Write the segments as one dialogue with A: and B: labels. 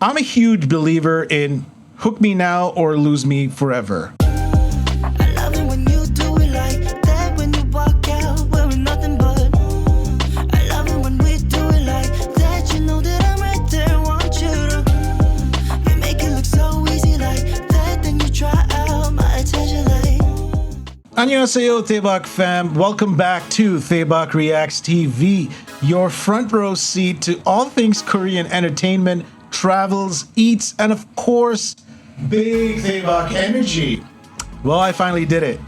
A: I'm a huge believer in hook me now or lose me forever.
B: I love it when you do it like that, when you walk out wearing nothing but. I love it when we do it like that, you know that I'm right there, want you to. You make it look so easy like that, then you try out my attention like.
A: Annyeonghaseyo, Daebak fam. Welcome back to Daebak Reacts TV, your front row seat to all things Korean entertainment, travels, eats, and of course, big Daebak energy. Well, I finally did it.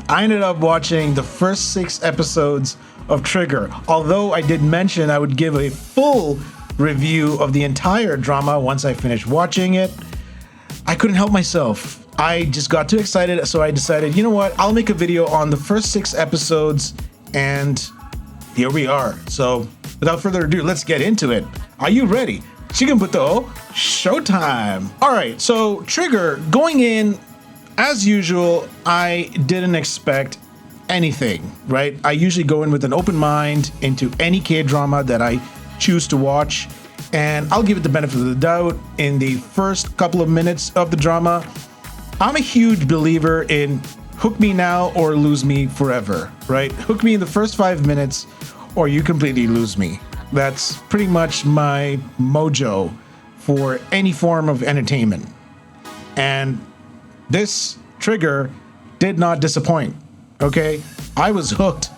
A: I ended up watching the first 6 episodes of Trigger. Although I did mention I would give a full review of the entire drama once I finished watching it, I couldn't help myself. I just got too excited, so I decided, you know what, I'll make a video on the first 6 episodes, and here we are. So without further ado, let's get into it. Are you ready? 지금부터 showtime. All right, so Trigger, going in, as usual, I didn't expect anything, right? I usually go in with an open mind into any K-drama that I choose to watch, and I'll give it the benefit of the doubt. In the first couple of minutes of the drama, I'm a huge believer in hook me now or lose me forever, right? Hook me in the first 5 minutes or you completely lose me. That's pretty much my mojo for any form of entertainment. And this Trigger did not disappoint, okay? I was hooked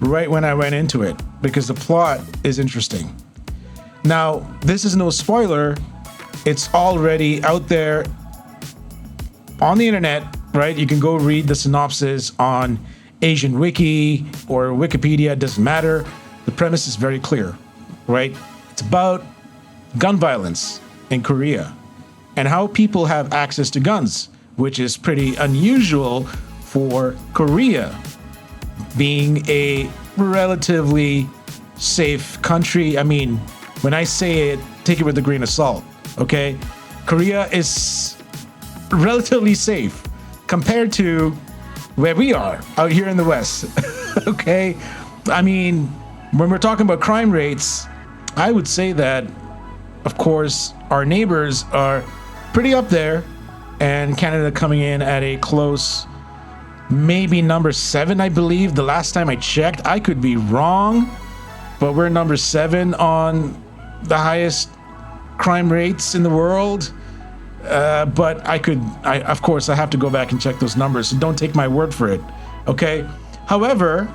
A: right when I went into it because the plot is interesting. Now, this is no spoiler. It's already out there on the internet, right? You can go read the synopsis on Asian Wiki or Wikipedia, doesn't matter. The premise is very clear, right? It's about gun violence in Korea and how people have access to guns, which is pretty unusual for Korea being a relatively safe country. I mean, when I say it, take it with a grain of salt, okay? Korea is relatively safe compared to where we are out here in the West, okay? I mean, when we're talking about crime rates, I would say that, of course, our neighbors are pretty up there, and Canada coming in at a close, maybe number 7, I believe. The last time I checked, I could be wrong, but we're number 7 on the highest crime rates in the world. But of course, I have to go back and check those numbers, so don't take my word for it, okay? However,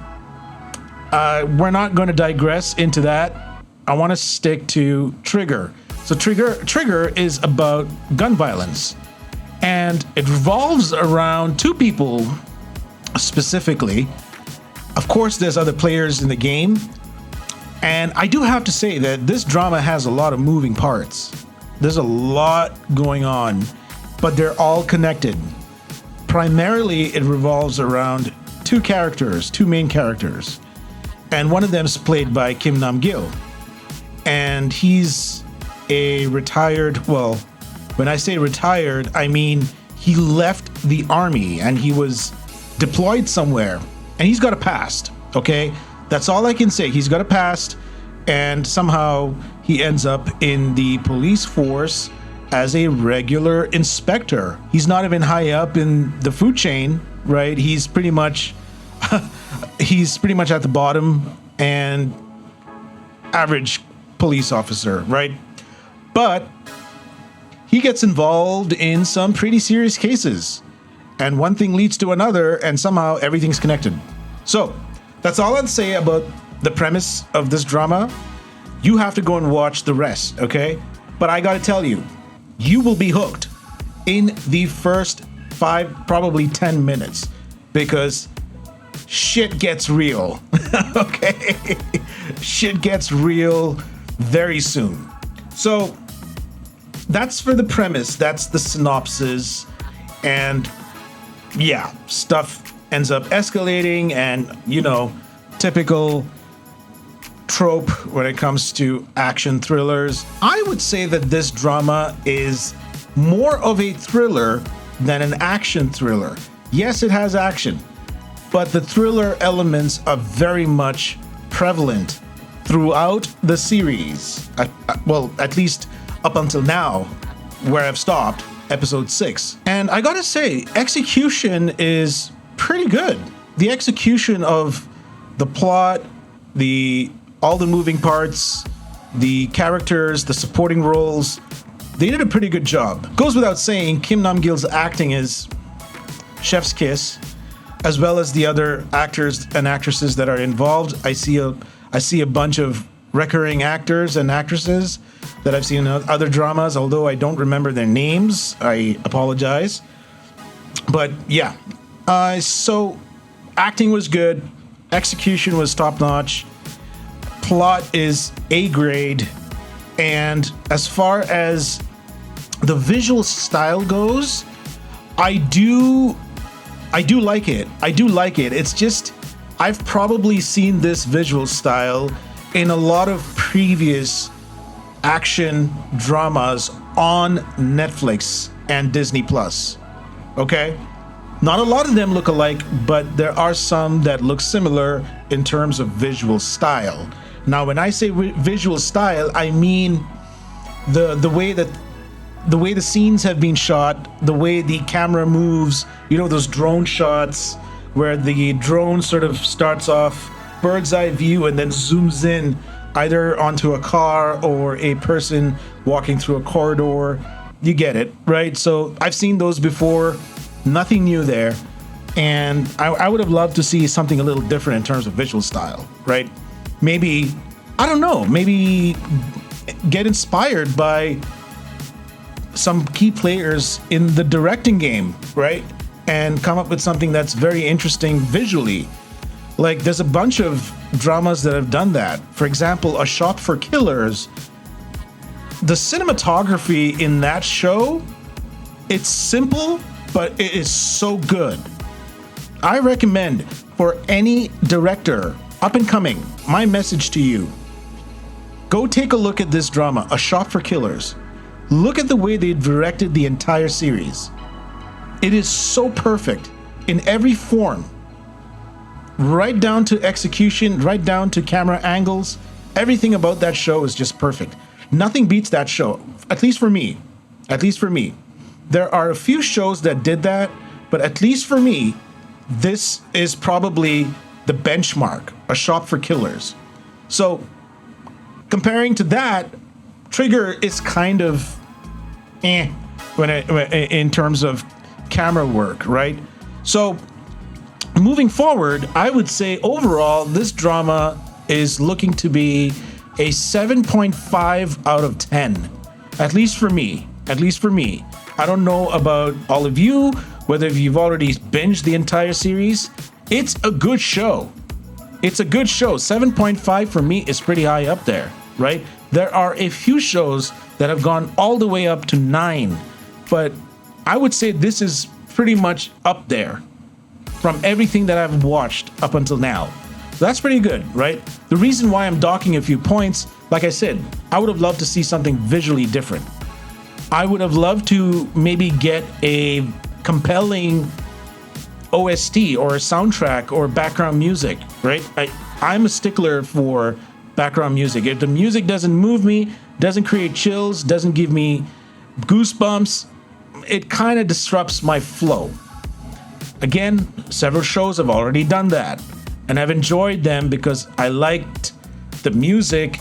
A: we're not going to digress into that. I want to stick to Trigger. So Trigger is about gun violence, and it revolves around 2 people specifically. Of course, there's other players in the game, and I do have to say that this drama has a lot of moving parts. There's a lot going on, but they're all connected. Primarily, it revolves around 2 main characters. And one of them is played by Nam-Gil. And he's a retired, well, when I say retired, I mean he left the army and he was deployed somewhere. And he's got a past, okay? That's all I can say. He's got a past, and somehow he ends up in the police force as a regular inspector. He's not even high up in the food chain, right? He's pretty much at the bottom and average police officer, right? But he gets involved in some pretty serious cases, and one thing leads to another, and somehow everything's connected. So that's all I'd say about the premise of this drama. You have to go and watch the rest, okay? But I gotta tell you, you will be hooked in the first 5, probably 10 minutes, because shit gets real, okay? Shit gets real very soon. So that's for the premise, that's the synopsis, and yeah, stuff ends up escalating, and you know, typical trope when it comes to action thrillers. I would say that this drama is more of a thriller than an action thriller. Yes, it has action, but the thriller elements are very much prevalent throughout the series. Well, at least up until now, where I've stopped, episode 6. And I gotta say, execution is pretty good. The execution of the plot, all the moving parts, the characters, the supporting roles, they did a pretty good job. Goes without saying, Kim Nam-Gil's acting is chef's kiss, as well as the other actors and actresses that are involved. I see a bunch of recurring actors and actresses that I've seen in other dramas, although I don't remember their names. I apologize. But yeah, so acting was good, execution was top-notch, plot is A grade, and as far as the visual style goes, I do like it. I do like it. It's just, I've probably seen this visual style in a lot of previous action dramas on Netflix and Disney Plus. Okay? Not a lot of them look alike, but there are some that look similar in terms of visual style. Now, when I say visual style, I mean the way the scenes have been shot, the way the camera moves, those drone shots where the drone sort of starts off bird's eye view and then zooms in either onto a car or a person walking through a corridor. You get it, right? So I've seen those before, nothing new there. And I would have loved to see something a little different in terms of visual style, right? Maybe, I don't know, maybe get inspired by some key players in the directing game, right? And come up with something that's very interesting visually. Like, there's a bunch of dramas that have done that. For example, A Shop for Killers. The cinematography in that show, it's simple, but it is so good. I recommend for any director, up and coming, my message to you, go take a look at this drama, A Shop for Killers. Look at the way they directed the entire series. It is so perfect in every form. Right down to execution, right down to camera angles. Everything about that show is just perfect. Nothing beats that show, at least for me. At least for me. There are a few shows that did that, but at least for me, this is probably the benchmark, A Shop for Killers. So, comparing to that, Trigger is kind of in terms of camera work, right? So, moving forward, I would say overall, this drama is looking to be a 7.5 out of 10. At least for me. At least for me. I don't know about all of you, whether you've already binged the entire series. It's a good show. It's a good show. 7.5 for me is pretty high up there, right? There are a few shows that have gone all the way up to 9, but I would say this is pretty much up there from everything that I've watched up until now. So that's pretty good, right? The reason why I'm docking a few points, like I said, I would have loved to see something visually different. I would have loved to maybe get a compelling OST or a soundtrack or background music, right? I'm a stickler for background music. If the music doesn't move me, doesn't create chills, doesn't give me goosebumps, it kind of disrupts my flow. Again, several shows have already done that, and I've enjoyed them because I liked the music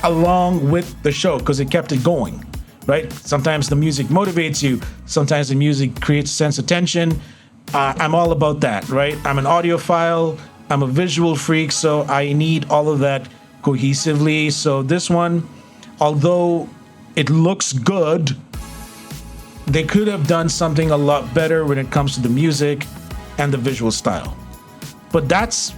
A: along with the show because it kept it going, right? Sometimes the music motivates you, sometimes the music creates a sense of tension. I'm all about that, right? I'm an audiophile, I'm a visual freak, so I need all of that cohesively. So this one, although it looks good, they could have done something a lot better when it comes to the music and the visual style. But that's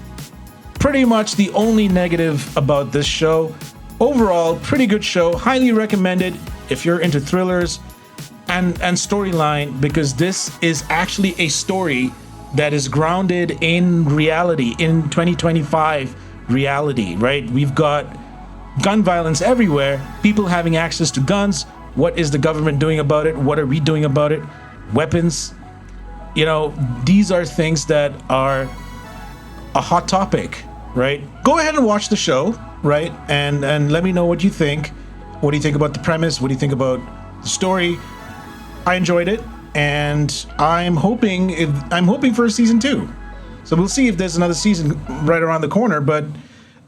A: pretty much the only negative about this show. Overall, pretty good show. Highly recommended if you're into thrillers and storyline, because this is actually a story that is grounded in reality, in 2025 reality, right? We've got gun violence everywhere, people having access to guns. What is the government doing about it? What are we doing about it? Weapons. These are things that are a hot topic, right? Go ahead and watch the show, right? And let me know what you think. What do you think about the premise? What do you think about the story? I enjoyed it, and I'm hoping for a season 2. So we'll see if there's another season right around the corner. But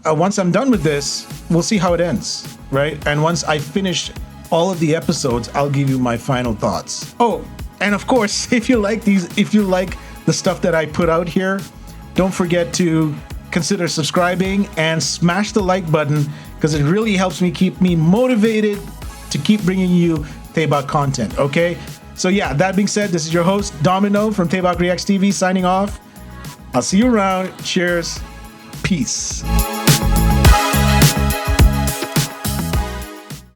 A: once I'm done with this, we'll see how it ends, right? And once I finish all of the episodes, I'll give you my final thoughts. Oh, and of course, if you like the stuff that I put out here, don't forget to consider subscribing and smash the like button, because it really helps me keep me motivated to keep bringing you Daebak content, okay? So yeah, that being said, this is your host, Domino from Daebak Reacts TV, signing off. I'll see you around. Cheers. Peace.